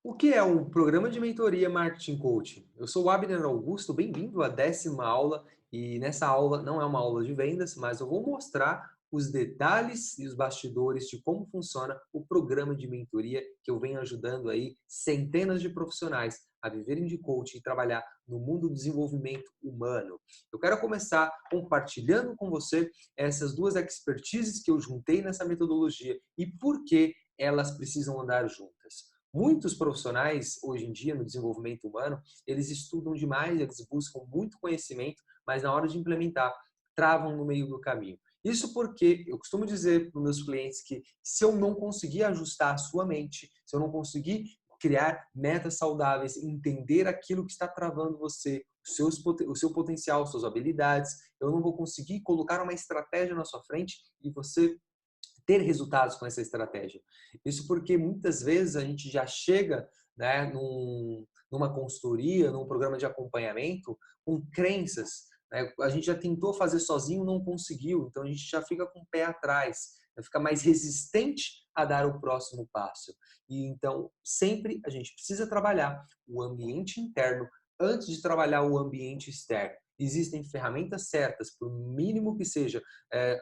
O que é um programa de mentoria Marketing Coaching? Eu sou o Abner Augusto, bem-vindo à 10ª aula e nessa aula não é uma aula de vendas, mas eu vou mostrar os detalhes e os bastidores de como funciona o programa de mentoria que eu venho ajudando aí centenas de profissionais a viverem de coaching e trabalhar no mundo do desenvolvimento humano. Eu quero começar compartilhando com você essas duas expertises que eu juntei nessa metodologia e por que elas precisam andar juntas. Muitos profissionais, hoje em dia, no desenvolvimento humano, eles estudam demais, eles buscam muito conhecimento, mas na hora de implementar, travam no meio do caminho. Isso porque eu costumo dizer para os meus clientes que se eu não conseguir ajustar a sua mente, se eu não conseguir criar metas saudáveis, entender aquilo que está travando você, o seu potencial, suas habilidades, eu não vou conseguir colocar uma estratégia na sua frente e você ter resultados com essa estratégia. Isso porque muitas vezes a gente já chega, né, numa consultoria, num programa de acompanhamento, com crenças. Né? A gente já tentou fazer sozinho, não conseguiu, então a gente já fica com o pé atrás, fica mais resistente a dar o próximo passo. E então, sempre a gente precisa trabalhar o ambiente interno antes de trabalhar o ambiente externo. Existem ferramentas certas, por mínimo que seja.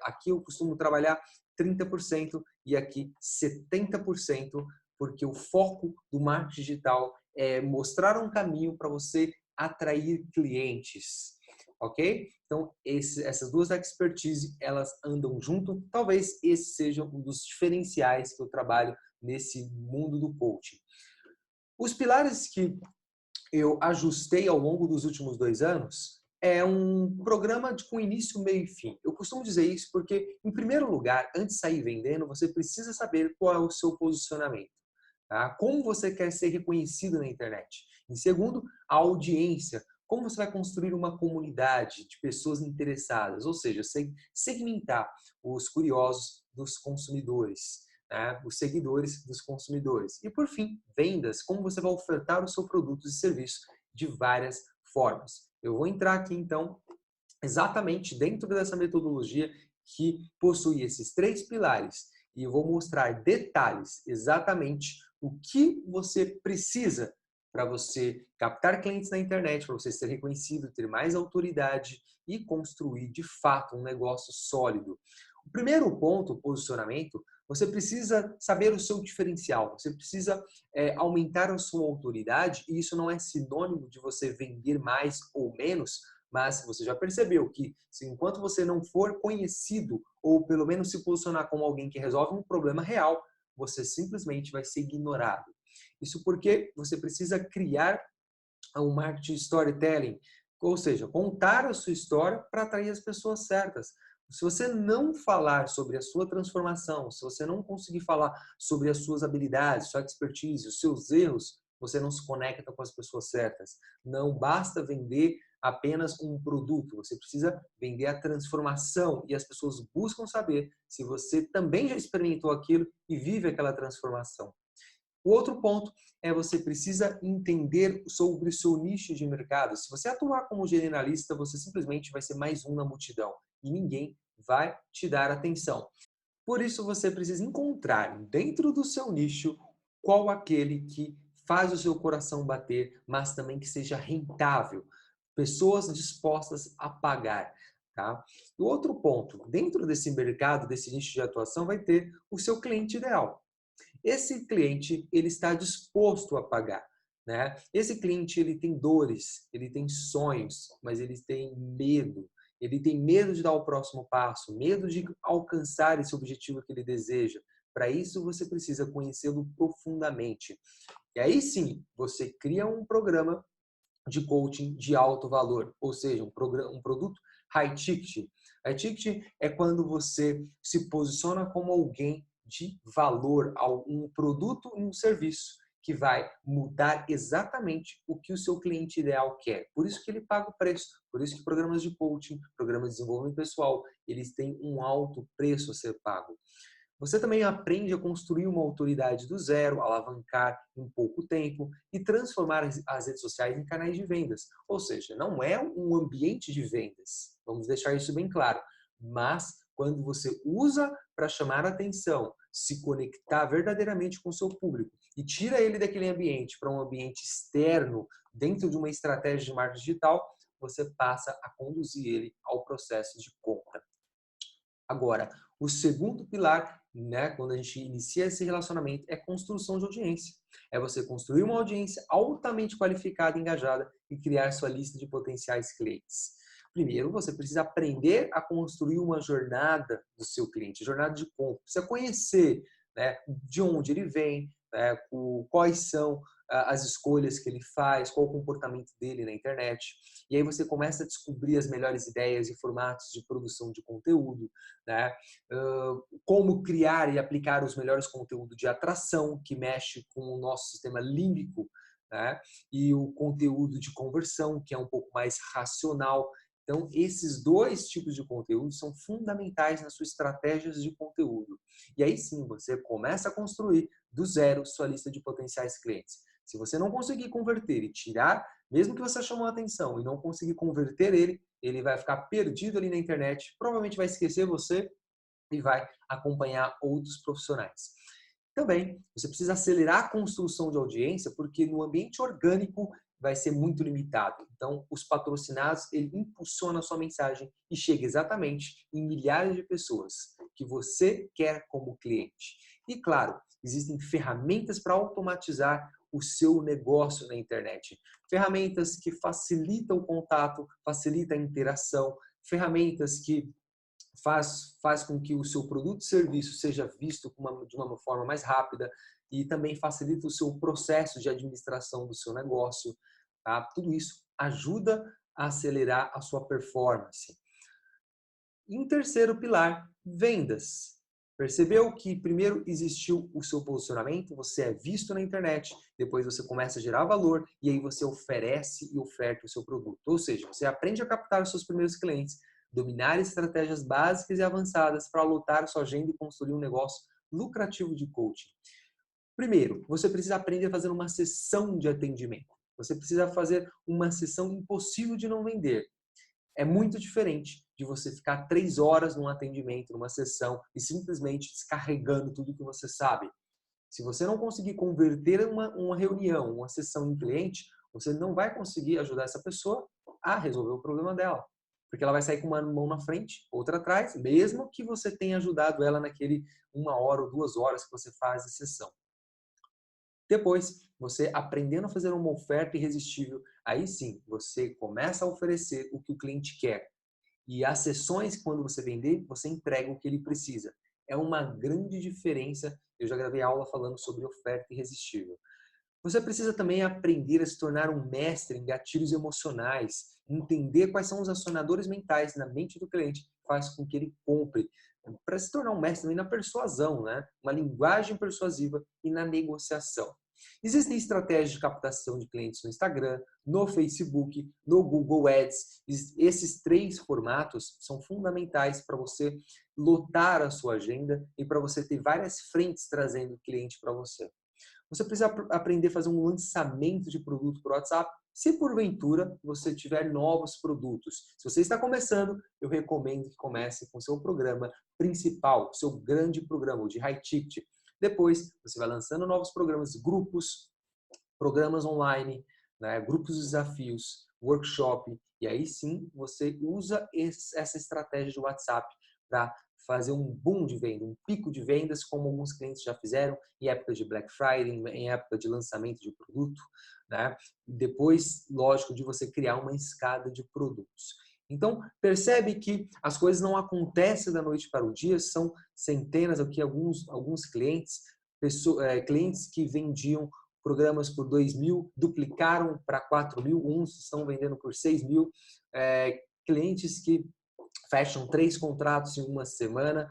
Aqui eu costumo trabalhar 30% e aqui 70%, porque o foco do marketing digital é mostrar um caminho para você atrair clientes, ok? Então, essas duas expertise, elas andam junto. Talvez esse seja um dos diferenciais que eu trabalho nesse mundo do coaching. Os pilares que eu ajustei ao longo dos últimos 2 anos é um programa com início, meio e fim. Eu costumo dizer isso porque, em primeiro lugar, antes de sair vendendo, você precisa saber qual é o seu posicionamento. Tá? Como você quer ser reconhecido na internet. Em segundo, a audiência. Como você vai construir uma comunidade de pessoas interessadas, ou seja, segmentar os curiosos dos consumidores, né? Os seguidores dos consumidores. E por fim, vendas, como você vai ofertar o seu produto e serviço de várias formas. Eu vou entrar aqui então exatamente dentro dessa metodologia que possui esses 3 pilares e eu vou mostrar detalhes exatamente o que você precisa para você captar clientes na internet, para você ser reconhecido, ter mais autoridade e construir de fato um negócio sólido. O primeiro ponto, posicionamento, você precisa saber o seu diferencial, você precisa aumentar a sua autoridade e isso não é sinônimo de você vender mais ou menos, mas você já percebeu que se enquanto você não for conhecido ou pelo menos se posicionar como alguém que resolve um problema real, você simplesmente vai ser ignorado. Isso porque você precisa criar um marketing storytelling, ou seja, contar a sua história para atrair as pessoas certas. Se você não falar sobre a sua transformação, se você não conseguir falar sobre as suas habilidades, sua expertise, os seus erros, você não se conecta com as pessoas certas. Não basta vender apenas um produto, você precisa vender a transformação e as pessoas buscam saber se você também já experimentou aquilo e vive aquela transformação. O outro ponto é você precisa entender sobre o seu nicho de mercado. Se você atuar como generalista, você simplesmente vai ser mais um na multidão e ninguém vai te dar atenção. Por isso, você precisa encontrar dentro do seu nicho qual aquele que faz o seu coração bater, mas também que seja rentável. Pessoas dispostas a pagar. Tá? O outro ponto, dentro desse mercado, desse nicho de atuação, vai ter o seu cliente ideal. Esse cliente, ele está disposto a pagar, né? Esse cliente, ele tem dores, ele tem sonhos, mas ele tem medo. Ele tem medo de dar o próximo passo, medo de alcançar esse objetivo que ele deseja. Para isso, você precisa conhecê-lo profundamente. E aí sim, você cria um programa de coaching de alto valor, ou seja, um produto high ticket. High ticket é quando você se posiciona como alguém de valor, um produto e um serviço que vai mudar exatamente o que o seu cliente ideal quer. Por isso que ele paga o preço, por isso que programas de coaching, programas de desenvolvimento pessoal, eles têm um alto preço a ser pago. Você também aprende a construir uma autoridade do zero, alavancar em pouco tempo e transformar as redes sociais em canais de vendas. Ou seja, não é um ambiente de vendas, vamos deixar isso bem claro, mas quando você usa para chamar a atenção, se conectar verdadeiramente com o seu público e tira ele daquele ambiente para um ambiente externo, dentro de uma estratégia de marketing digital, você passa a conduzir ele ao processo de compra. Agora, o segundo pilar, né, quando a gente inicia esse relacionamento, é construção de audiência. É você construir uma audiência altamente qualificada, engajada e criar sua lista de potenciais clientes. Primeiro, você precisa aprender a construir uma jornada do seu cliente, jornada de compra. Precisa conhecer, né, de onde ele vem, né, quais são as escolhas que ele faz, qual o comportamento dele na internet. E aí você começa a descobrir as melhores ideias e formatos de produção de conteúdo, né? Como criar e aplicar os melhores conteúdos de atração, que mexe com o nosso sistema límbico, né? E o conteúdo de conversão, que é um pouco mais racional. Então, esses dois tipos de conteúdo são fundamentais nas suas estratégias de conteúdo. E aí sim, você começa a construir do zero sua lista de potenciais clientes. Se você não conseguir converter e tirar, mesmo que você chamou a atenção e não conseguir converter ele, ele vai ficar perdido ali na internet, provavelmente vai esquecer você e vai acompanhar outros profissionais. Também, você precisa acelerar a construção de audiência, porque no ambiente orgânico vai ser muito limitado. Então, os patrocinados, ele impulsiona a sua mensagem e chega exatamente em milhares de pessoas que você quer como cliente. E claro, existem ferramentas para automatizar o seu negócio na internet. Ferramentas que facilitam o contato, facilitam a interação, ferramentas que faz com que o seu produto e serviço seja visto de uma forma mais rápida e também facilita o seu processo de administração do seu negócio. Tá? Tudo isso ajuda a acelerar a sua performance. Em terceiro pilar, vendas. Percebeu que primeiro existiu o seu posicionamento, você é visto na internet, depois você começa a gerar valor e aí você oferece e oferta o seu produto. Ou seja, você aprende a captar os seus primeiros clientes, dominar estratégias básicas e avançadas para lotar sua agenda e construir um negócio lucrativo de coaching. Primeiro, você precisa aprender a fazer uma sessão de atendimento. Você precisa fazer uma sessão impossível de não vender. É muito diferente de você ficar 3 horas num atendimento, numa sessão e simplesmente descarregando tudo que você sabe. Se você não conseguir converter uma reunião, uma sessão em cliente, você não vai conseguir ajudar essa pessoa a resolver o problema dela. Porque ela vai sair com uma mão na frente, outra atrás, mesmo que você tenha ajudado ela naquele 1 hora ou 2 horas que você faz a sessão. Depois, você aprendendo a fazer uma oferta irresistível, aí sim, você começa a oferecer o que o cliente quer. E as sessões, quando você vender, você entrega o que ele precisa. É uma grande diferença. Eu já gravei aula falando sobre oferta irresistível. Você precisa também aprender a se tornar um mestre em gatilhos emocionais, entender quais são os acionadores mentais na mente do cliente que faz com que ele compre, para se tornar um mestre também na persuasão, né? Uma linguagem persuasiva e na negociação. Existem estratégias de captação de clientes no Instagram, no Facebook, no Google Ads. Esses 3 formatos são fundamentais para você lotar a sua agenda e para você ter várias frentes trazendo cliente para você. Você precisa aprender a fazer um lançamento de produto por WhatsApp, se porventura você tiver novos produtos. Se você está começando, eu recomendo que comece com o seu programa principal, seu grande programa, o de high ticket. Depois, você vai lançando novos programas, grupos, programas online, né, grupos de desafios, workshop, e aí sim você usa essa estratégia de WhatsApp para fazer um boom de venda, um pico de vendas, como alguns clientes já fizeram em época de Black Friday, em época de lançamento de produto, né? Depois, lógico, de você criar uma escada de produtos. Então, percebe que as coisas não acontecem da noite para o dia, são centenas aqui, alguns clientes, clientes que vendiam programas por 2.000, duplicaram para 4.000, uns estão vendendo por 6.000, clientes que fecham 3 contratos em uma semana,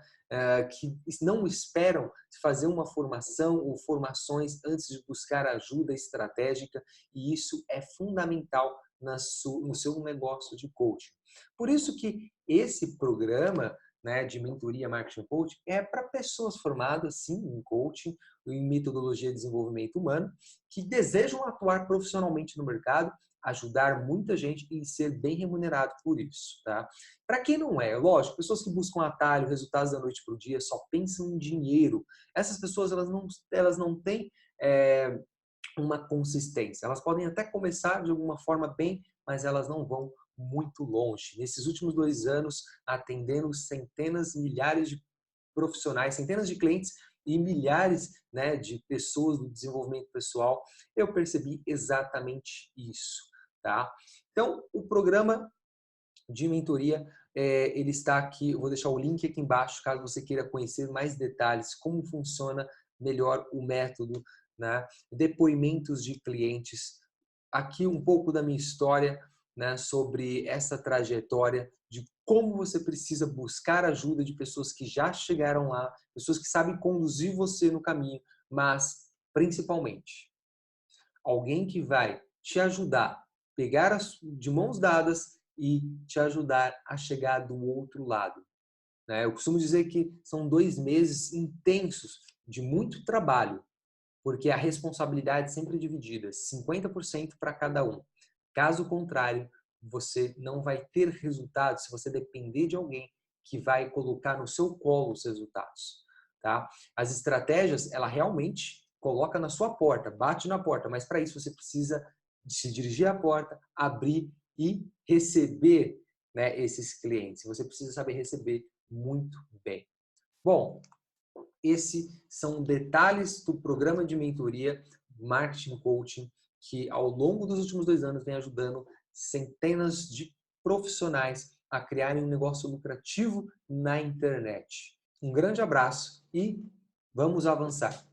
que não esperam fazer uma formação ou formações antes de buscar ajuda estratégica, e isso é fundamental no seu negócio de coaching. Por isso que esse programa, né, de mentoria marketing coaching é para pessoas formadas sim em coaching, em metodologia de desenvolvimento humano, que desejam atuar profissionalmente no mercado, ajudar muita gente e ser bem remunerado por isso, tá? Para quem não é, lógico, pessoas que buscam atalho, resultados da noite para o dia, só pensam em dinheiro. Essas pessoas elas não têm uma consistência. Elas podem até começar de alguma forma bem, mas elas não vão muito longe. Nesses últimos 2 anos, atendendo centenas, milhares de profissionais, centenas de clientes e milhares, né, de pessoas do desenvolvimento pessoal, eu percebi exatamente isso, tá? Então, o programa de mentoria, ele está aqui, eu vou deixar o link aqui embaixo, caso você queira conhecer mais detalhes, como funciona melhor o método, né? Depoimentos de clientes, aqui um pouco da minha história, né, sobre essa trajetória de como você precisa buscar ajuda de pessoas que já chegaram lá, pessoas que sabem conduzir você no caminho, mas principalmente alguém que vai te ajudar, pegar de mãos dadas e te ajudar a chegar do outro lado, né? Eu costumo dizer que são 2 meses intensos de muito trabalho, porque a responsabilidade é sempre dividida, 50% para cada um. Caso contrário, você não vai ter resultados se você depender de alguém que vai colocar no seu colo os resultados, tá? As estratégias, ela realmente coloca na sua porta, bate na porta, mas para isso você precisa se dirigir à porta, abrir e receber, né, esses clientes. Você precisa saber receber muito bem. Bom, esses são detalhes do programa de mentoria Marketing Coaching que ao longo dos últimos 2 anos vem ajudando centenas de profissionais a criarem um negócio lucrativo na internet. Um grande abraço e vamos avançar!